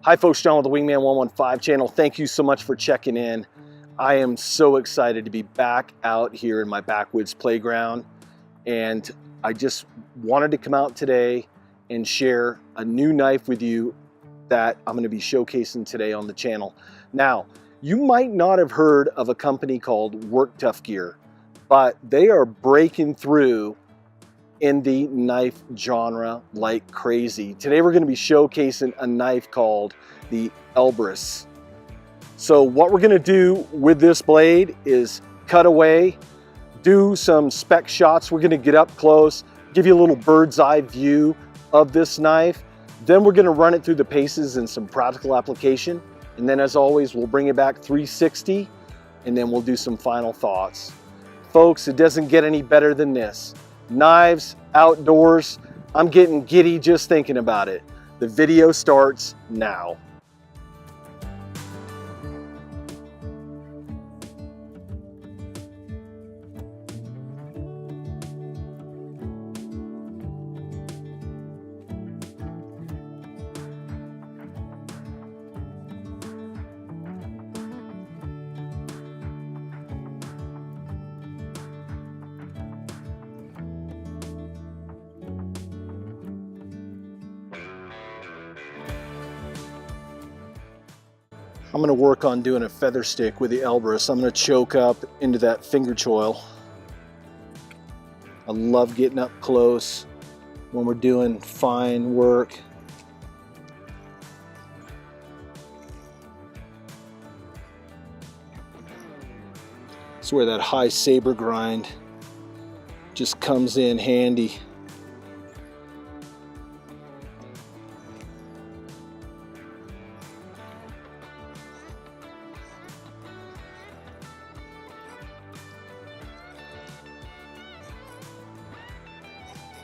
Hi folks, John with the Wingman 115 channel. Thank you so much for checking in. I am so excited to be back out here in my backwoods playground, and I just wanted to come out today and share a new knife with you that I'm going to be showcasing today on the channel. Now, you might not have heard of a company called Tuff gear, but they are breaking through in the knife genre like crazy. Today we're going to be showcasing a knife called the Elbrus. So what we're going to do with this blade is cut away, do some spec shots. We're going to get up close, give you a little bird's eye view of this knife. Then we're going to run it through the paces and some practical application. And then as always, we'll bring it back 360 and then we'll do some final thoughts. Folks, it doesn't get any better than this. Knives, outdoors, I'm getting giddy just thinking about it. The video starts now. I'm going to work on doing a feather stick with the Elbrus. I'm going to choke up into that finger choil. I love getting up close when we're doing fine work. It's where that high saber grind just comes in handy.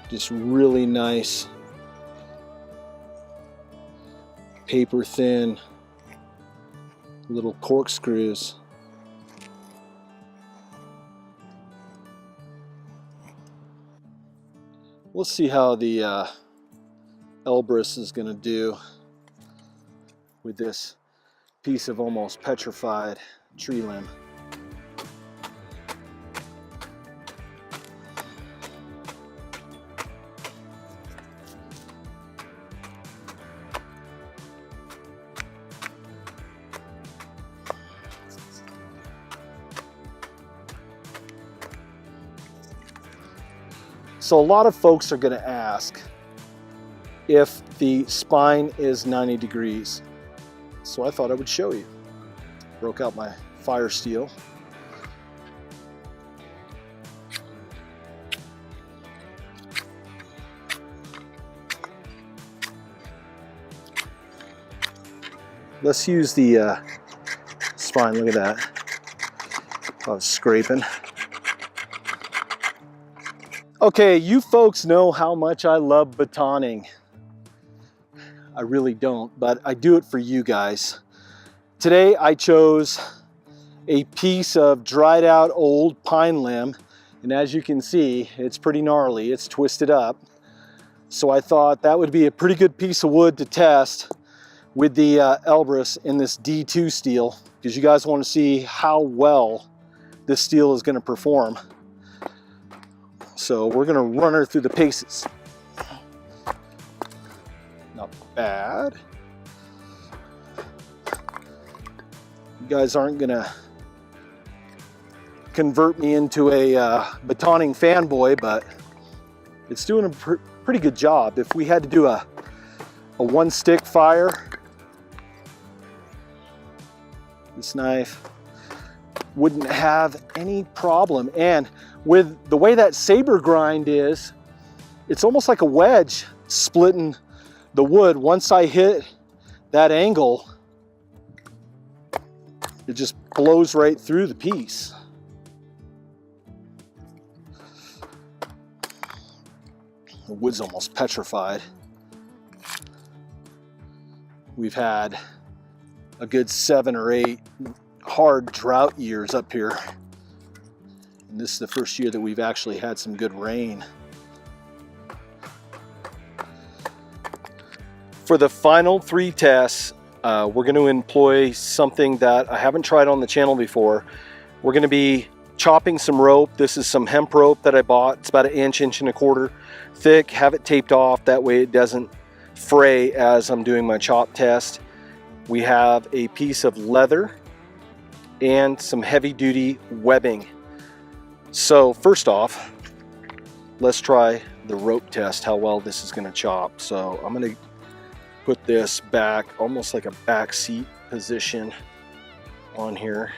Just really nice, paper thin little corkscrews. We'll see how the Elbrus is going to do with this piece of almost petrified tree limb. So a lot of folks are going to ask if the spine is 90 degrees. So I thought I would show you. Broke out my fire steel. Let's use the spine. Look at that. I was scraping. Okay, you folks know how much I love batoning. I really don't, but I do it for you guys. Today I chose a piece of dried out old pine limb, and as you can see, it's pretty gnarly, it's twisted up. So I thought that would be a pretty good piece of wood to test with the Elbrus in this D2 steel, because you guys want to see how well this steel is going to perform. So we're going to run her through the paces. Not bad. You guys aren't going to convert me into a batoning fanboy, but it's doing a pretty good job. If we had to do a one stick fire, this knife wouldn't have any problem. And with the way that saber grind is, it's almost like a wedge splitting the wood. Once I hit that angle, it just blows right through the piece. The wood's almost petrified. We've had a good 7 or 8 hard drought years up here. And this is the first year that we've actually had some good rain. For the final 3 tests, we're going to employ something that I haven't tried on the channel before. We're going to be chopping some rope. This is some hemp rope that I bought. It's about an inch, inch and a quarter thick. Have it taped off, that way it doesn't fray as I'm doing my chop test. We have a piece of leather and some heavy-duty webbing. So first off, let's try the rope test, how well this is going to chop. So I'm going to put this back, almost like a back seat position on here.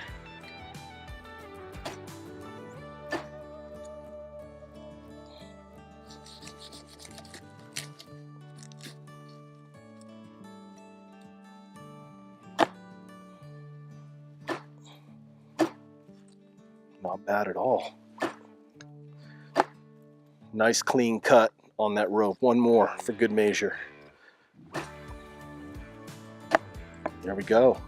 Not bad at all. Nice clean cut on that rope. One more for good measure. There we go.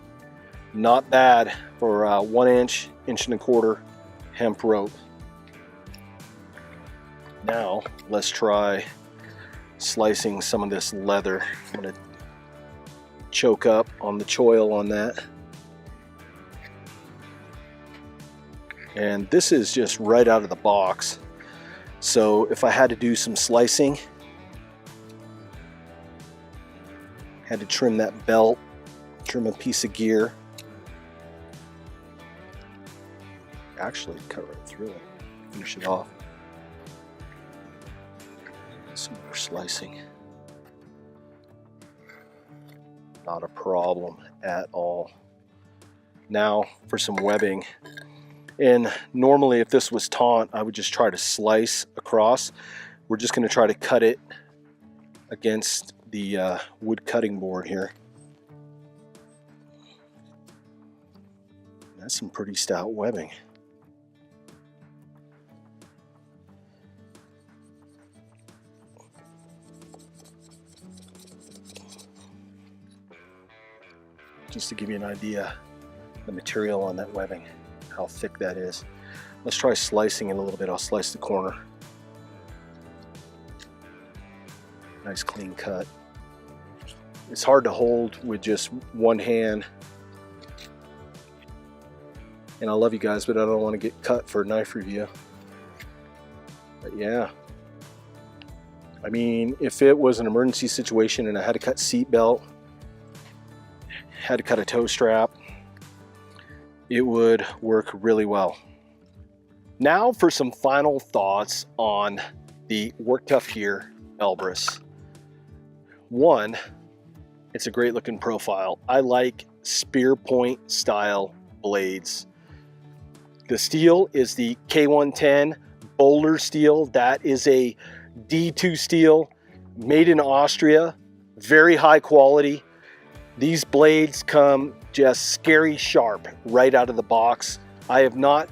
Not bad for 1 inch, inch and a quarter hemp rope. Now let's try slicing some of this leather. I'm going to choke up on the choil on that. And this is just right out of the box. So if I had to do some slicing, had to trim that belt, trim a piece of gear, actually cut right through it, finish it off. Some more slicing. Not a problem at all. Now for some webbing. And normally if this was taunt, I would just try to slice across. We're just going to try to cut it against the wood cutting board here. That's some pretty stout webbing. Just to give you an idea, the material on that webbing, how thick that is. Let's try slicing it a little bit. I'll slice the corner. Nice clean cut. It's hard to hold with just one hand. And I love you guys, but I don't want to get cut for a knife review. But yeah. I mean, if it was an emergency situation and I had to cut seat belt, had to cut a toe strap, it would work really well. Now for some final thoughts on the Work Tuff here Elbrus. One, it's a great looking profile. I like spear point style blades. The steel is the K110 Bohler steel. That is a D2 steel made in Austria, very high quality. These blades come just scary sharp right out of the box. I have not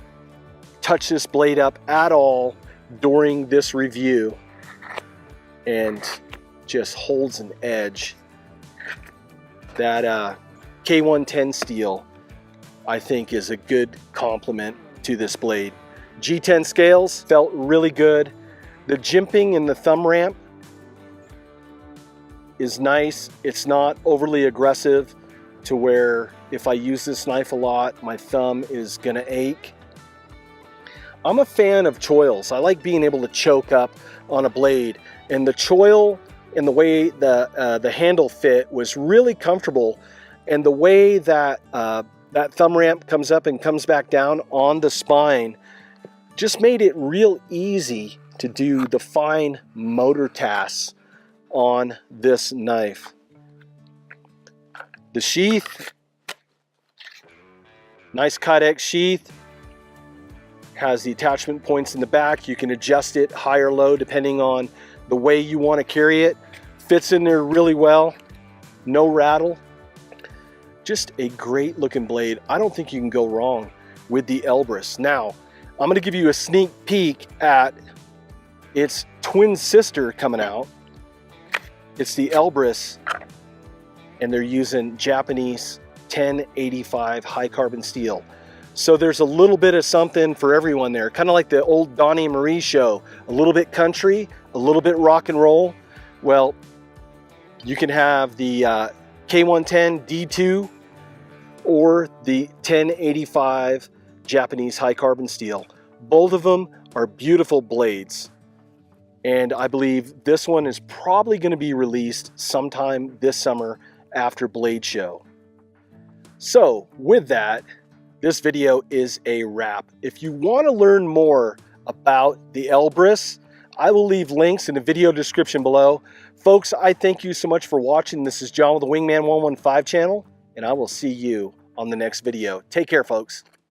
touched this blade up at all during this review, and just holds an edge. That K110 steel, I think, is a good complement to this blade. G10 scales felt really good. The jimping in the thumb ramp is nice. It's not overly aggressive to where if I use this knife a lot, my thumb is gonna ache. I'm a fan of choils. I like being able to choke up on a blade, and the choil and the way the handle fit was really comfortable, and the way that that thumb ramp comes up and comes back down on the spine just made it real easy to do the fine motor tasks on this knife. The sheath, nice Kydex sheath, has the attachment points in the back. You can adjust it high or low depending on the way you want to carry it. Fits in there really well, no rattle. Just a great looking blade. I don't think you can go wrong with the Elbrus. Now, I'm going to give you a sneak peek at its twin sister coming out. It's the Elbrus, and they're using Japanese 1085 high carbon steel. So there's a little bit of something for everyone there, kind of like the old Donnie Marie show, a little bit country, a little bit rock and roll. Well, you can have the K110 D2 or the 1085 Japanese high carbon steel. Both of them are beautiful blades. And I believe this one is probably going to be released sometime this summer after Blade Show. So with that, this video is a wrap. If you want to learn more about the Elbrus, I will leave links in the video description below. Folks, I thank you so much for watching. This is John with the Wingman 115 channel, and I will see you on the next video. Take care, folks.